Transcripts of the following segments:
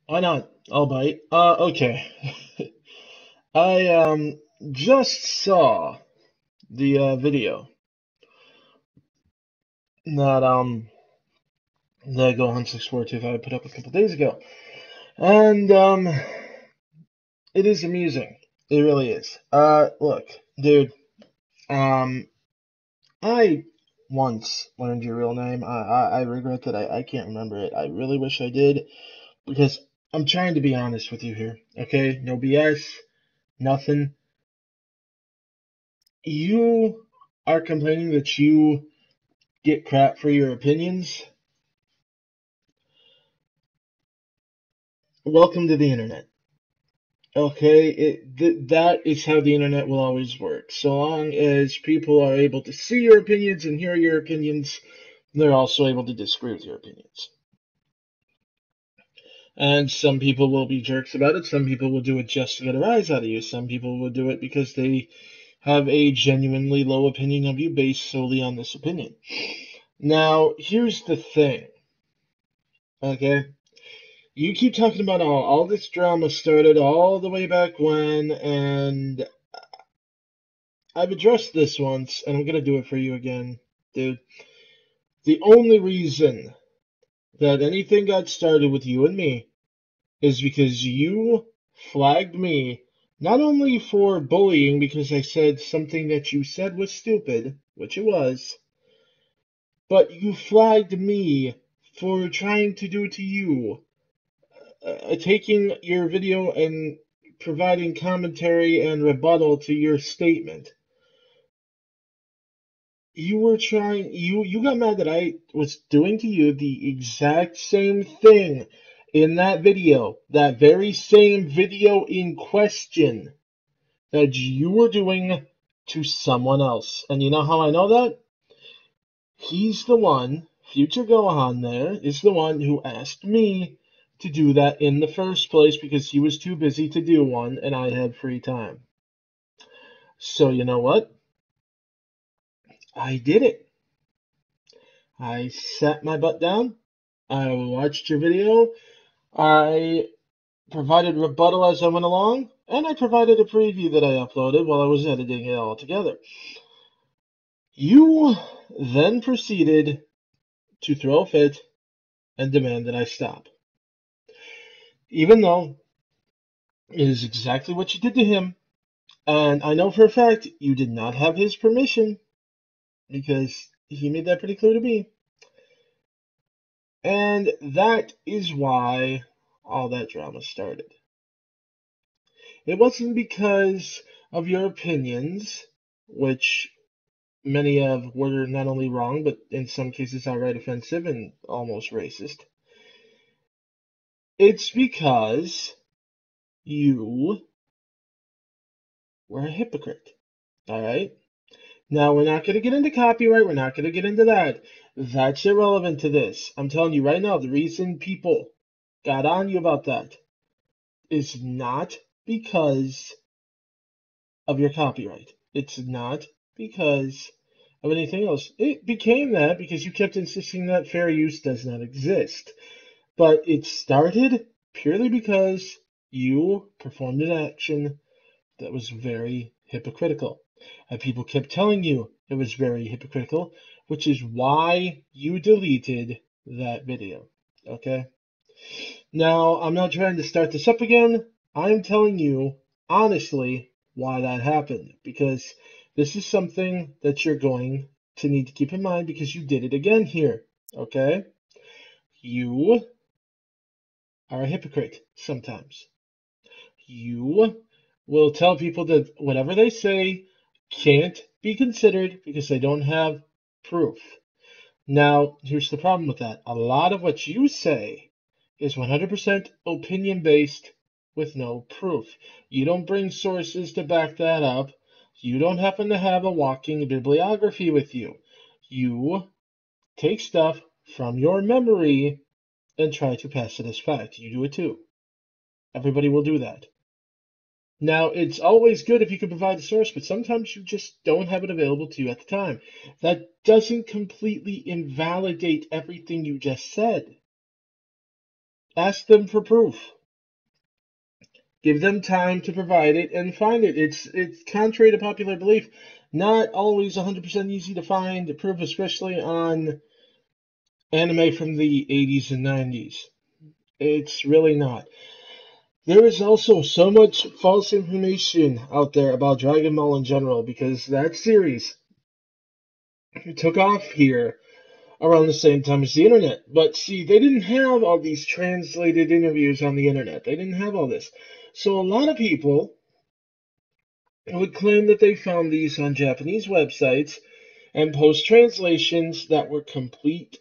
Why not? I'll bite. Okay. I just saw the video that that Gohan6425 put up a couple days ago. And it is amusing. It really is. Look, dude, um I once learned your real name. I regret that I can't remember it. I really wish I did because I'm trying to be honest with you here. Okay? No BS, nothing. You are complaining that you get crap for your opinions. Welcome to the internet. Okay, that is how the internet will always work. So long as people are able to see your opinions and hear your opinions, they're also able to disagree with your opinions. And some people will be jerks about it. Some people will do it just to get a rise out of you. Some people will do it because they have a genuinely low opinion of you based solely on this opinion. Now, here's the thing. Okay? You keep talking about all this drama started all the way back when, and I've addressed this once, and I'm gonna do it for you again, dude. The only reason that anything got started with you and me is because you flagged me not only for bullying because I said something that you said was stupid, which it was, but you flagged me for trying to do to you. Taking your video and providing commentary and rebuttal to your statement. You got mad that I was doing to you the exact same thing in that video, that very same video in question that you were doing to someone else. And you know how I know that? He's the one, future Gohan there, is the one who asked me to do that in the first place because he was too busy to do one and I had free time. So you know what? I did it. I sat my butt down. I watched your video. I provided rebuttal as I went along. And I provided a preview that I uploaded while I was editing it all together. You then proceeded to throw a fit and demand that I stop. Even though it is exactly what you did to him. And I know for a fact you did not have his permission because he made that pretty clear to me. And that is why all that drama started. It wasn't because of your opinions, which many of were not only wrong, but in some cases outright offensive and almost racist. It's because you were a hypocrite. Alright? Now, we're not going to get into copyright. We're not going to get into that. That's irrelevant to this. I'm telling you right now, the reason people got on you about that is not because of your copyright. It's not because of anything else. It became that because you kept insisting that fair use does not exist. But it started purely because you performed an action that was very hypocritical. And people kept telling you it was very hypocritical, which is why you deleted that video. Okay? Now, I'm not trying to start this up again. I'm telling you, honestly, why that happened. Because this is something that you're going to need to keep in mind because you did it again here. Okay? You are a hypocrite sometimes. You will tell people that whatever they say can't be considered because they don't have proof. Now, here's the problem with that. A lot of what you say is 100% opinion based with no proof. You don't bring sources to back that up. You don't happen to have a walking bibliography with you. You take stuff from your memory and try to pass it as fact. You do it too. Everybody will do that. Now, it's always good if you can provide the source, but sometimes you just don't have it available to you at the time. That doesn't completely invalidate everything you just said. Ask them for proof. Give them time to provide it and find it. It's contrary to popular belief, not always 100% easy to find proof, especially on anime from the 80s and 90s. It's really not. There is also so much false information out there about Dragon Ball in general because that series took off here around the same time as the internet. But see, they didn't have all these translated interviews on the internet. They didn't have all this. So a lot of people would claim that they found these on Japanese websites and post translations that were complete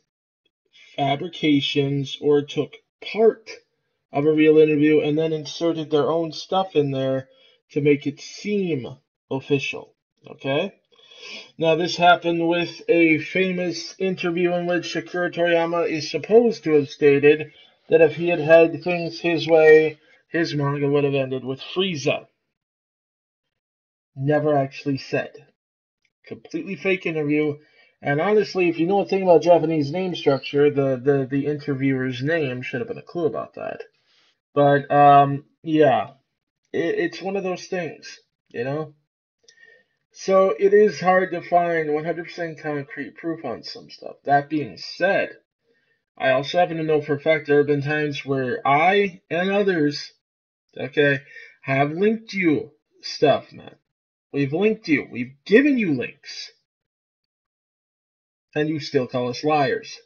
fabrications or took part of a real interview and then inserted their own stuff in there to make it seem official. Okay? Now, this happened with a famous interview in which Akira Toriyama is supposed to have stated that if he had had things his way, his manga would have ended with Frieza. Never actually said. Completely fake interview. And honestly, if you know a thing about Japanese name structure, the interviewer's name should have been a clue about that. But yeah, it's one of those things, you know. So it is hard to find 100% concrete proof on some stuff. That being said, I also happen to know for a fact there have been times where I and others, okay, have linked you stuff, man. We've linked you. We've given you links. And you still call us liars.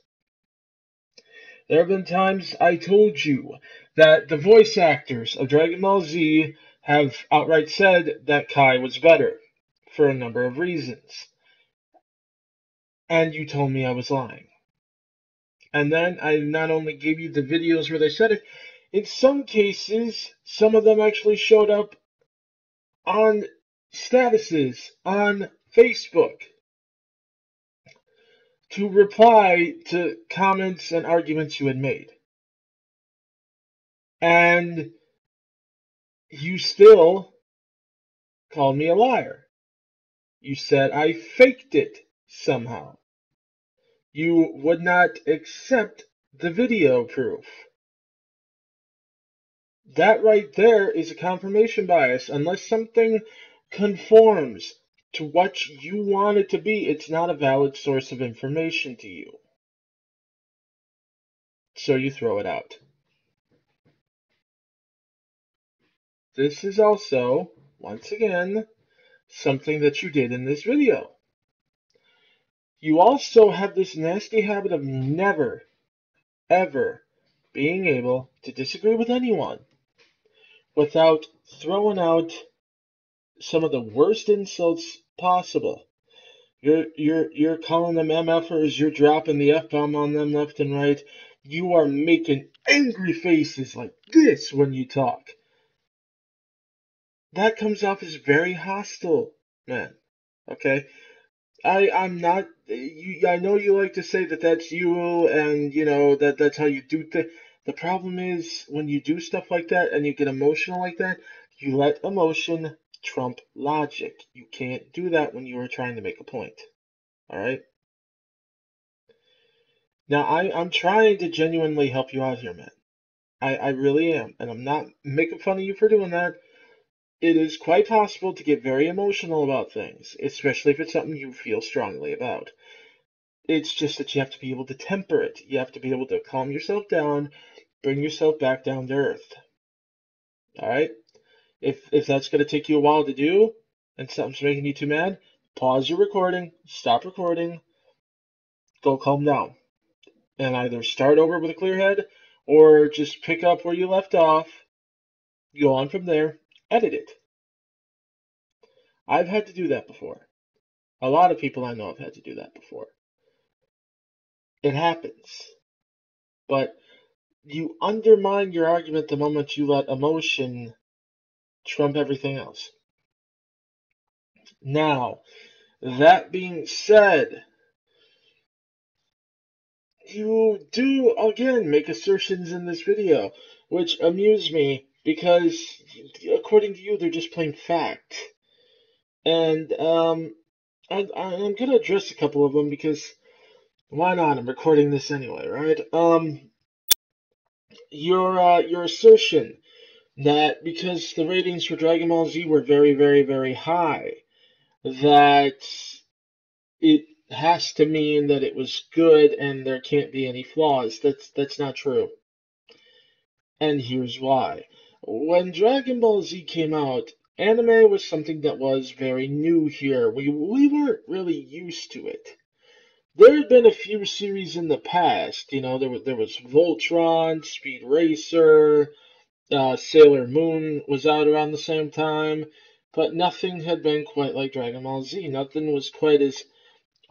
There have been times I told you that the voice actors of Dragon Ball Z have outright said that Kai was better for a number of reasons. And you told me I was lying. And then I not only gave you the videos where they said it, in some cases, some of them actually showed up on statuses on Facebook to reply to comments and arguments you had made. And you still called me a liar. You said I faked it somehow. You would not accept the video proof. That right there is a confirmation bias. Unless something conforms to what you want it to be, it's not a valid source of information to you. So you throw it out. This is also, once again, something that you did in this video. You also have this nasty habit of never, ever being able to disagree with anyone without throwing out some of the worst insults possible. You're calling them MFers, you're dropping the F-bomb on them left and right. You are making angry faces like this when you talk. That comes off as very hostile, man. Okay? I'm not. I know you like to say that that's you, and you know that's how you do things. The problem is when you do stuff like that and you get emotional like that, you let emotion trump logic. You can't do that when you are trying to make a point. All right. Now I'm trying to genuinely help you out here, man. I really am, and I'm not making fun of you for doing that. It is quite possible to get very emotional about things, especially if it's something you feel strongly about. It's just that you have to be able to temper it. You have to be able to calm yourself down, bring yourself back down to earth. All right? If that's going to take you a while to do, and something's making you too mad, pause your recording, stop recording, go calm down, and either start over with a clear head, or just pick up where you left off, go on from there, edit it. I've had to do that before. A lot of people I know have had to do that before. It happens. But you undermine your argument the moment you let emotion trump everything else. Now, that being said, you do, again, make assertions in this video, which amuse me because, according to you, they're just plain fact. And I'm going to address a couple of them because why not? I'm recording this anyway, right? your assertion that because the ratings for Dragon Ball Z were very, very, very high, that it has to mean that it was good and there can't be any flaws. That's not true. And here's why. When Dragon Ball Z came out, anime was something that was very new here. We weren't really used to it. There had been a few series in the past. There was Voltron, Speed Racer, Sailor Moon was out around the same time, but nothing had been quite like Dragon Ball Z. Nothing was quite as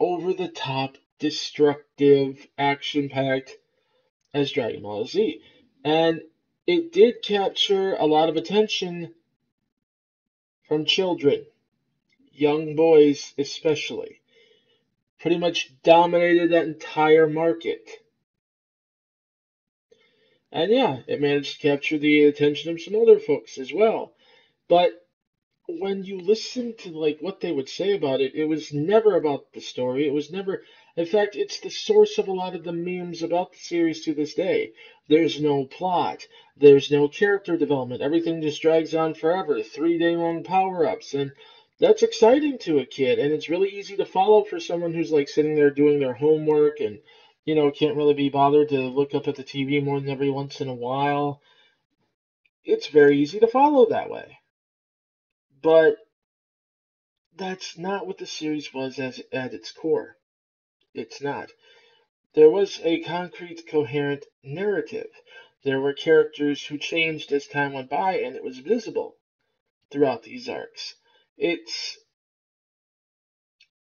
over the top, destructive, action packed as Dragon Ball Z. And it did capture a lot of attention from children, young boys especially. Pretty much dominated that entire market. And yeah, it managed to capture the attention of some older folks as well. But when you listen to like what they would say about it, it was never about the story. It was never, in fact, it's the source of a lot of the memes about the series to this day. There's no plot. There's no character development. Everything just drags on forever. 3 day long power-ups. And that's exciting to a kid. And it's really easy to follow for someone who's like sitting there doing their homework and, can't really be bothered to look up at the TV more than every once in a while. It's very easy to follow that way. But that's not what the series was at its core. It's not. There was a concrete, coherent narrative. There were characters who changed as time went by, and it was visible throughout these arcs. It's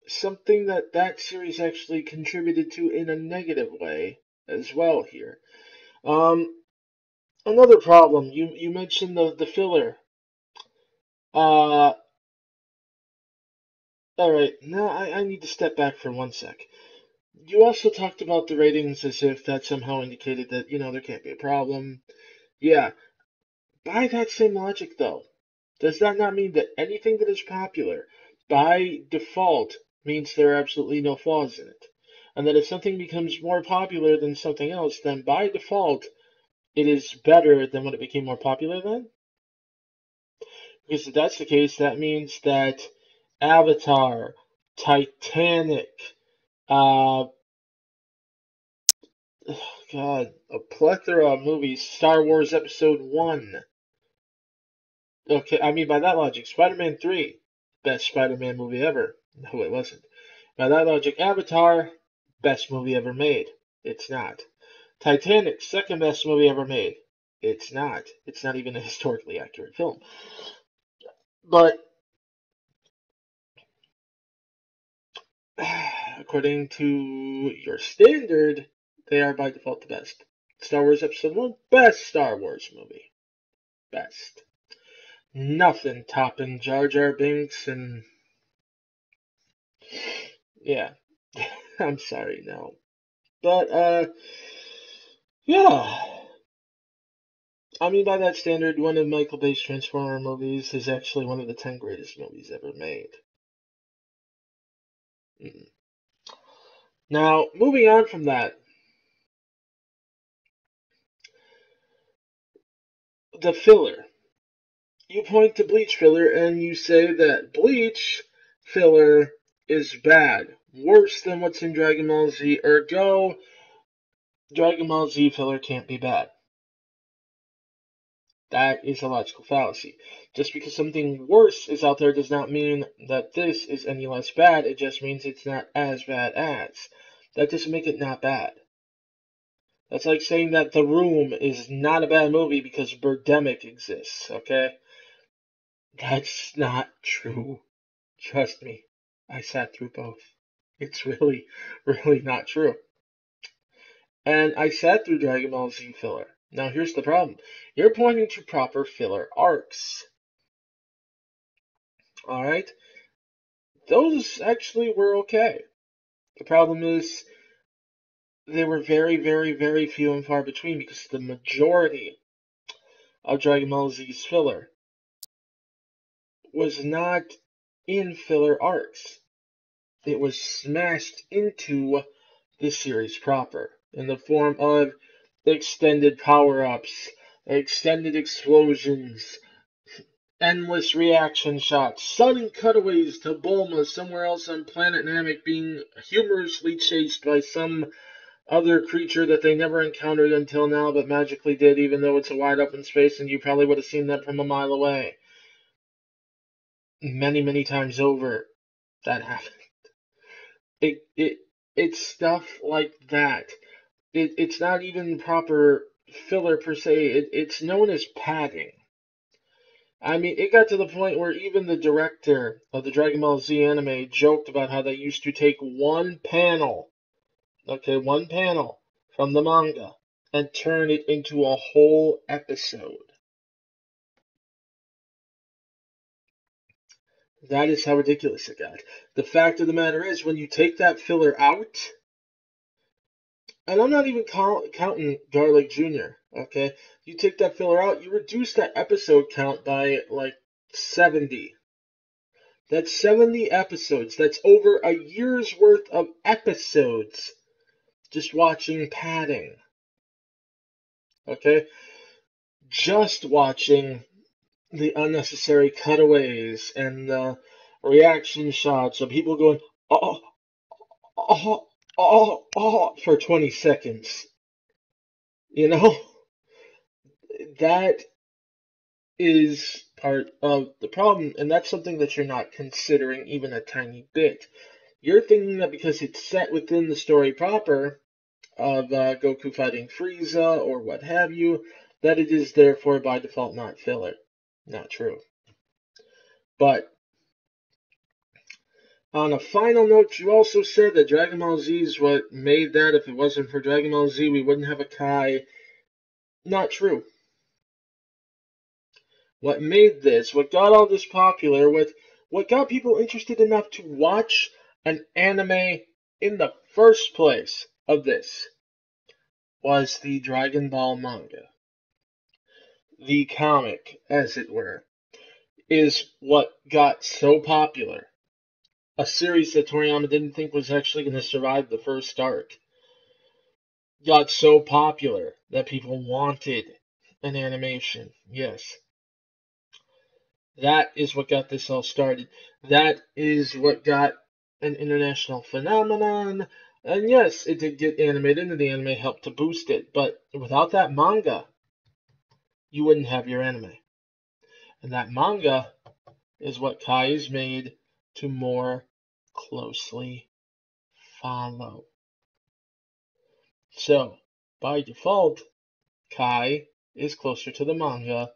something that series actually contributed to in a negative way as well here. Another problem, you mentioned the filler. Uh, alright, now I need to step back for 1 sec. You also talked about the ratings as if that somehow indicated that, there can't be a problem. Yeah, by that same logic, though, does that not mean that anything that is popular, by default, means there are absolutely no flaws in it? And that if something becomes more popular than something else, then by default, it is better than when it became more popular then? Because if that's the case, that means that Avatar, Titanic, uh, God, a plethora of movies. Star Wars Episode 1. Okay, I mean, by that logic, Spider-Man 3, best Spider-Man movie ever. No, it wasn't. By that logic, Avatar, best movie ever made. It's not. Titanic, second best movie ever made. It's not. It's not even a historically accurate film. But, according to your standard, they are by default the best. Star Wars Episode 1, best Star Wars movie. Best. Nothing topping Jar Jar Binks and yeah. I'm sorry, no. But yeah. I mean by that standard, one of Michael Bay's Transformer movies is actually one of the 10 greatest movies ever made. Mm. Now, moving on from that, the filler. You point to Bleach filler and you say that Bleach filler is bad. Worse than what's in Dragon Ball Z. Ergo, Dragon Ball Z filler can't be bad. That is a logical fallacy. Just because something worse is out there does not mean that this is any less bad. It just means it's not as bad as. That doesn't make it not bad. That's like saying that The Room is not a bad movie because Birdemic exists, okay? That's not true. Trust me. I sat through both. It's really, really not true. And I sat through Dragon Ball Z filler. Now here's the problem. You're pointing to proper filler arcs. Alright? Those actually were okay. The problem is they were very, very, very few and far between because the majority of Dragon Ball Z's filler was not in filler arcs. It was smashed into the series proper in the form of extended power-ups, extended explosions, endless reaction shots, sudden cutaways to Bulma somewhere else on planet Namek being humorously chased by some other creature that they never encountered until now, but magically did, even though it's a wide open space and you probably would have seen that from a mile away. Many, many times over, that happened. It's stuff like that. It's not even proper filler per se. It's known as padding. I mean, it got to the point where even the director of the Dragon Ball Z anime joked about how they used to take one panel, okay, one panel from the manga and turn it into a whole episode. That is how ridiculous it got. The fact of the matter is, when you take that filler out, and I'm not even counting Garlic Jr., okay? You take that filler out, you reduce that episode count by like 70. That's 70 episodes. That's over a year's worth of episodes just watching padding. Okay? Just watching the unnecessary cutaways and the reaction shots of people going, oh, oh, oh, for 20 seconds. You know? That is part of the problem, and that's something that you're not considering even a tiny bit. You're thinking that because it's set within the story proper of Goku fighting Frieza or what have you, that it is therefore by default not filler. Not true. But on a final note, you also said that Dragon Ball Z is what made that. If it wasn't for Dragon Ball Z, we wouldn't have a Kai. Not true. What made this, what got all this popular, what got people interested enough to watch an anime in the first place of this was the Dragon Ball manga. The comic, as it were, is what got so popular. A series that Toriyama didn't think was actually going to survive the first arc got so popular that people wanted an animation. Yes. That is what got this all started. That is what got an international phenomenon. And yes, it did get animated, and the anime helped to boost it. But without that manga, you wouldn't have your anime. And that manga is what Kai is made to more closely follow. So, by default, Kai is closer to the manga.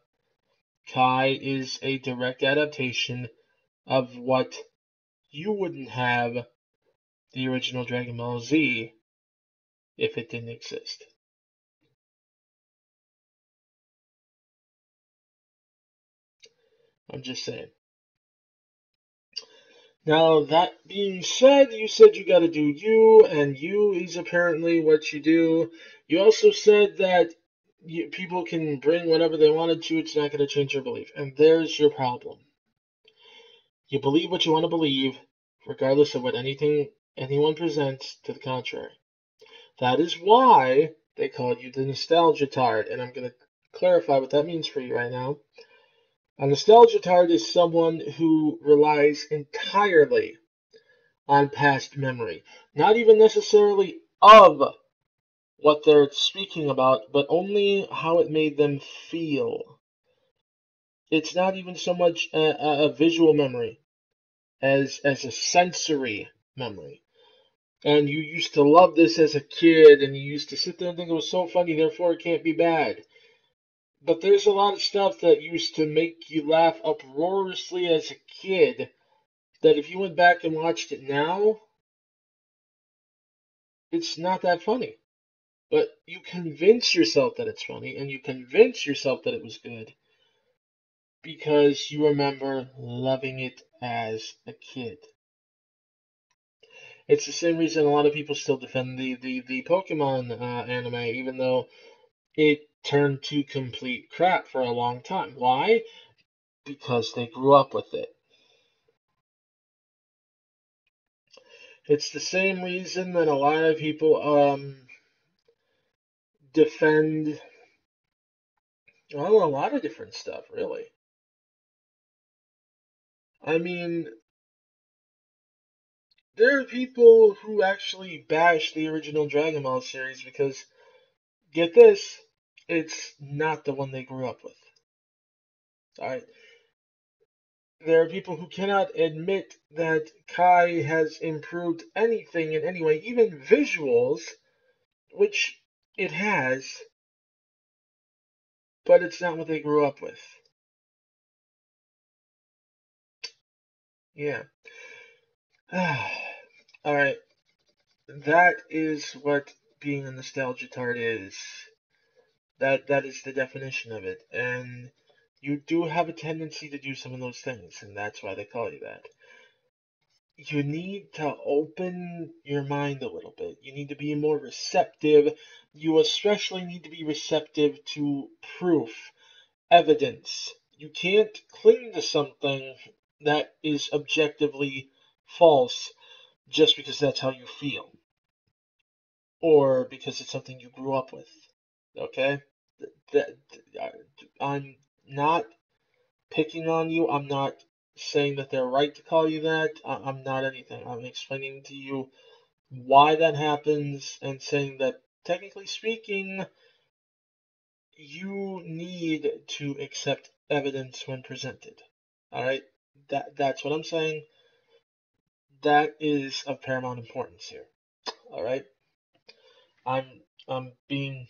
Kai is a direct adaptation of what you wouldn't have the original Dragon Ball Z if it didn't exist. I'm just saying. Now, that being said, you said you gotta do you, and you is apparently what you do. You also said that people can bring whatever they wanted to, it's not gonna change your belief. And there's your problem. You believe what you want to believe, regardless of what anyone presents to the contrary. That is why they call you the nostalgia tard, and I'm gonna clarify what that means for you right now. A nostalgia tard is someone who relies entirely on past memory. Not even necessarily of what they're speaking about, but only how it made them feel. It's not even so much a visual memory as a sensory memory. And you used to love this as a kid, and you used to sit there and think it was so funny, therefore it can't be bad. But there's a lot of stuff that used to make you laugh uproariously as a kid that if you went back and watched it now, it's not that funny. But you convince yourself that it's funny, and you convince yourself that it was good because you remember loving it as a kid. It's the same reason a lot of people still defend the Pokemon anime, even though it turned to complete crap for a long time. Why? Because they grew up with it. It's the same reason that a lot of people defend, well, a lot of different stuff, really. I mean, there are people who actually bash the original Dragon Ball series because, get this, it's not the one they grew up with. Alright? There are people who cannot admit that Kai has improved anything in any way, even visuals, which it has, but it's not what they grew up with. Yeah. Alright. That is what being a nostalgia tart is. That is the definition of it. And you do have a tendency to do some of those things, and that's why they call you that. You need to open your mind a little bit. You need to be more receptive. You especially need to be receptive to proof, evidence. You can't cling to something that is objectively false just because that's how you feel or because it's something you grew up with. Okay? That, I'm not picking on you. I'm not saying that they're right to call you that. I'm not anything. I'm explaining to you why that happens and saying that technically speaking, you need to accept evidence when presented. All right? That's what I'm saying. That is of paramount importance here. All right? I'm being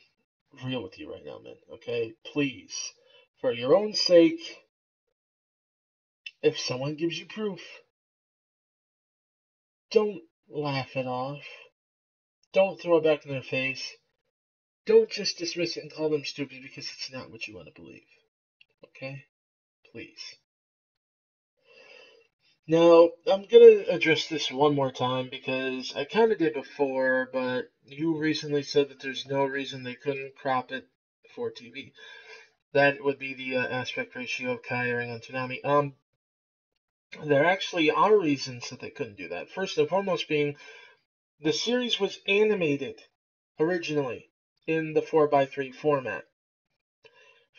real with you right now, man. Okay? Please, for your own sake, if someone gives you proof, don't laugh it off. Don't throw it back in their face. Don't just dismiss it and call them stupid because it's not what you want to believe. Okay? Please. Now, I'm going to address this one more time because I kind of did before, but you recently said that there's no reason they couldn't crop it for TV. That would be the aspect ratio of Kai airing on Toonami. There actually are reasons that they couldn't do that. First and foremost being the series was animated originally in the 4x3 format.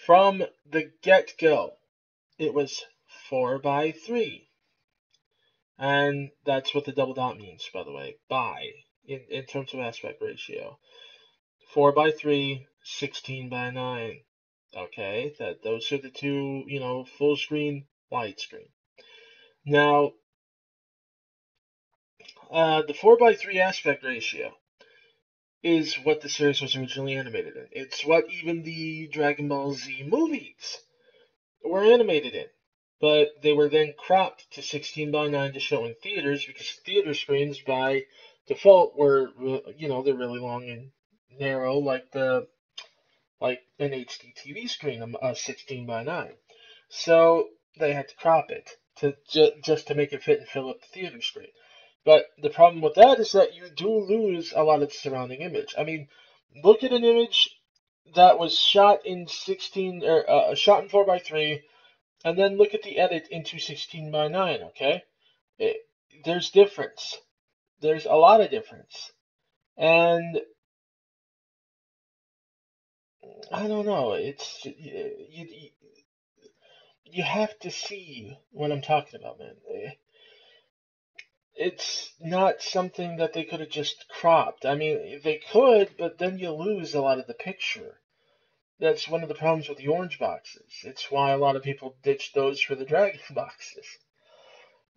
From the get-go, it was 4x3. And that's what the double dot means, by the way, by, in terms of aspect ratio. 4x3, 16:9. Okay, those are the two, full screen, widescreen. Now, the 4x3 aspect ratio is what the series was originally animated in. It's what even the Dragon Ball Z movies were animated in. But they were then cropped to 16:9 to show in theaters because theater screens by default were, they're really long and narrow like an HD TV screen, 16:9. So they had to crop it to just to make it fit and fill up the theater screen. But the problem with that is that you do lose a lot of the surrounding image. I mean, look at an image that was shot in 16 or shot in 4x3, and then look at the edit into 16:9. Okay, there's difference. There's a lot of difference, and I don't know. It's you have to see what I'm talking about, man. It's not something that they could have just cropped. I mean, they could, but then you lose a lot of the picture. That's one of the problems with the orange boxes. It's why a lot of people ditch those for the dragon boxes.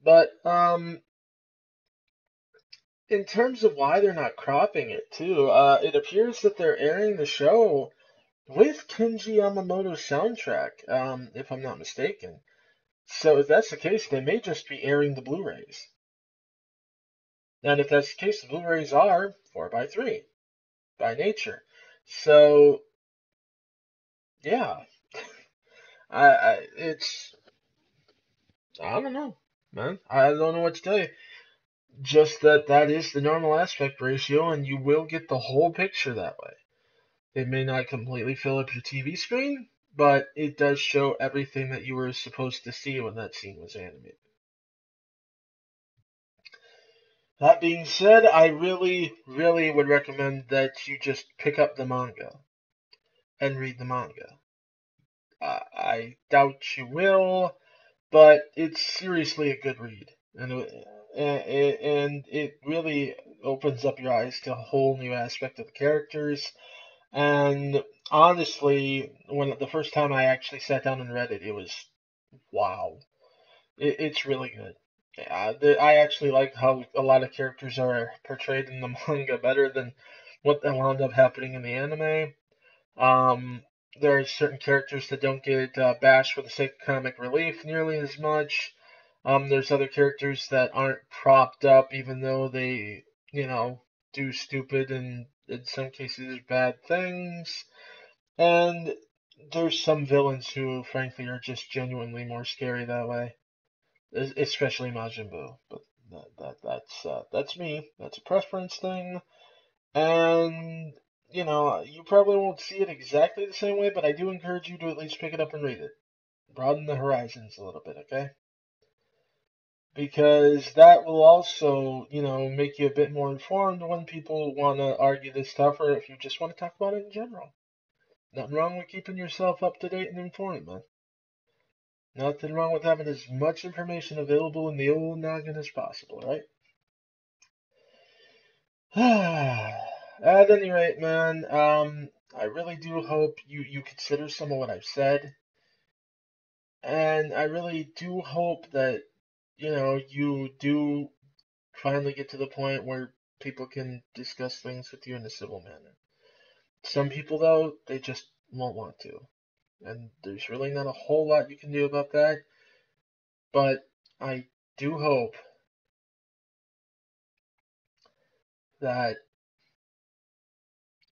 But in terms of why they're not cropping it too, it appears that they're airing the show with Kenji Yamamoto's soundtrack, if I'm not mistaken. So if that's the case, they may just be airing the Blu-rays. And if that's the case, the Blu-rays are 4x3 by nature. So yeah, it's I don't know, man. I don't know what to tell you. Just that is the normal aspect ratio, and you will get the whole picture that way. It may not completely fill up your TV screen, but it does show everything that you were supposed to see when that scene was animated. That being said, I really, really would recommend that you just pick up the manga. and read the manga. I doubt you will, but it's seriously a good read, and it really opens up your eyes to a whole new aspect of the characters. And honestly, when the first time I actually sat down and read it, it was wow. It's really good. Yeah, I actually like how a lot of characters are portrayed in the manga better than what wound up happening in the anime. Um, there are certain characters that don't get bashed for the sake of comic relief nearly as much. There's other characters that aren't propped up, even though they, do stupid and in some cases bad things. And there's some villains who, frankly, are just genuinely more scary that way, especially Majin Buu. But that's me. That's a preference thing. And, you probably won't see it exactly the same way, but I do encourage you to at least pick it up and read it. Broaden the horizons a little bit, okay? Because that will also, make you a bit more informed when people want to argue this stuff or if you just want to talk about it in general. Nothing wrong with keeping yourself up to date and informed, man. Nothing wrong with having as much information available in the old noggin as possible, right? At any rate, man, I really do hope you consider some of what I've said. And I really do hope that, you do finally get to the point where people can discuss things with you in a civil manner. Some people, though, they just won't want to. And there's really not a whole lot you can do about that. But I do hope that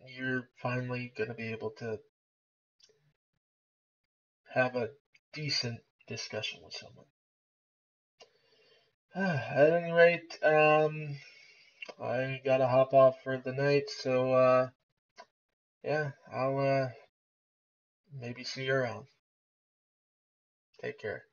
you're finally going to be able to have a decent discussion with someone. At any rate, I gotta hop off for the night, so yeah, I'll maybe see you around. Take care.